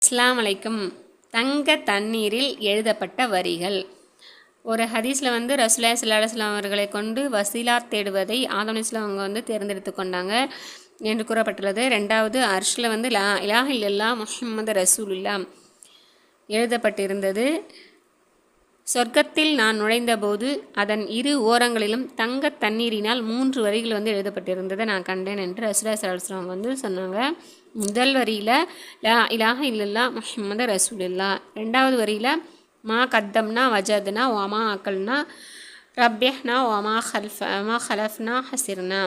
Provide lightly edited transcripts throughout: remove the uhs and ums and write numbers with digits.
அஸ்ஸலாமு அலைக்கும். தங்க தண்ணீரில் எழுதப்பட்ட வரிகள். ஒரு ஹதீஸில் வந்து ரசூலுல்லாஹி ஸல்லல்லாஹு அலைஹி வஸல்லம் அவர்களை கொண்டு வசீலா தேடுவதை ஆதம் அலைஹிஸ்ஸலாம் அவங்க வந்து தேர்ந்தெடுத்து கொண்டாங்க என்று கூறப்பட்டுள்ளது. ரெண்டாவது, அர்ஷில் வந்து லா இலாஹ இல்லல்லாஹ் முஹம்மது ரசூலுல்லாஹ் எழுதப்பட்டிருந்தது. சொர்க்கத்தில் நான் நுழைந்தபோது அதன் இரு ஓரங்களிலும் தங்க தண்ணீரினால் 3 வரிகள் வந்து எழுதப்பட்டிருந்ததை நான் கண்டேன் என்று ரசூலுல்லாஹி ஸல்லல்லாஹு அலைஹி வஸல்லம் வந்து சொன்னாங்க. முதல் வரியில் லா இலாஹ இல்லல்லாஹ் முஹம்மது ரசூலுல்லாஹ், ரெண்டாவது வரியில் மா கத்தம்னா வஜத்னா ஒமா அக்கல்னா ரப்யஹ்னா ஒமா ஹலஃப்னா ஹசிர்னா,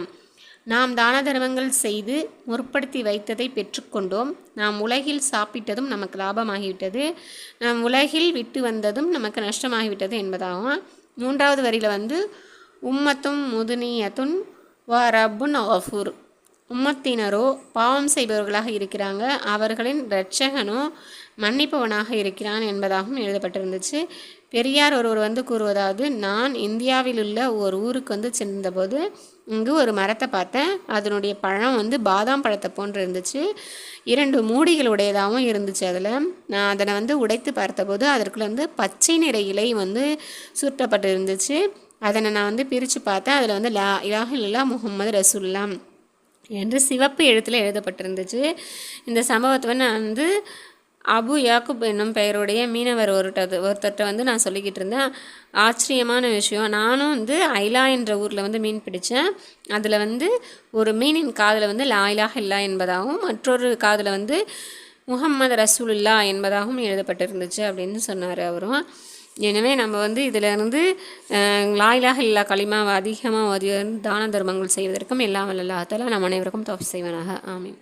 நாம் தான தர்மங்கள் செய்து முற்படுத்தி வைத்ததை பெற்றுக்கொண்டோம், நாம் உலகில் சாப்பிட்டதும் நமக்கு லாபமாகிவிட்டது, நாம் உலகில் விட்டு வந்ததும் நமக்கு நஷ்டமாகிவிட்டது என்பதாகும். மூன்றாவது வரியில் வந்து உம்மத்தும் முதுனியத்துன் வ ரப்புன் கஃபூர், உம்மத்தினரோ பாவம் செய்பவர்களாக இருக்கிறாங்க, அவர்களின் இரட்சகனோ மன்னிப்பவனாக இருக்கிறான் என்பதாகவும் எழுதப்பட்டிருந்துச்சு. பெரியார் ஒருவர் வந்து கூறுவதாவது, நான் இந்தியாவில் உள்ள ஒரு ஊருக்கு வந்து சென்றபோது இங்கு ஒரு மரத்தை பார்த்தேன். அதனுடைய பழம் வந்து பாதாம் பழத்தை போன்று இருந்துச்சு. 2 மூடிகள் உடையதாகவும் இருந்துச்சு. அதில் நான் அதனை வந்து உடைத்து பார்த்தபோது அதற்குள்ள வந்து பச்சை நிற இலை வந்து சுருட்டப்பட்டு இருந்துச்சு. அதனை நான் வந்து பிரித்து பார்த்தேன். அதில் வந்து லா இலாஹ இல்லல்லாஹ் முஹம்மது ரசூலுல்லாஹ் என்று சிவப்பு எழுத்தில் எழுதப்பட்டிருந்துச்சு. இந்த சம்பவத்தை நான் வந்து அபு யாக்குப் என்னும் பெயருடைய மீனவர் ஒருத்தர்கிட்ட வந்து நான் சொல்லிக்கிட்டு இருந்தேன். ஆச்சரியமான விஷயம், நானும் வந்து ஐலா என்ற ஊரில் வந்து மீன் பிடித்தேன். அதில் வந்து ஒரு மீனின் காதில் வந்து லா இலாஹ இல்லா என்பதாகவும் மற்றொரு காதில் வந்து முஹம்மது ரசூலுல்லாஹ் என்பதாகவும் எழுதப்பட்டிருந்துச்சு அப்படின்னு சொன்னார் அவரும். எனவே நம்ம வந்து இதிலிருந்து லா இலாஹ இல்லா கலிமாவை அதிகமாக தான தர்மங்கள் செய்வதற்கும் எல்லாம் வல்ல அல்லாஹ் தஆலா நம் அனைவருக்கும் தௌஃபீக் செய்வானாக. ஆமீன்.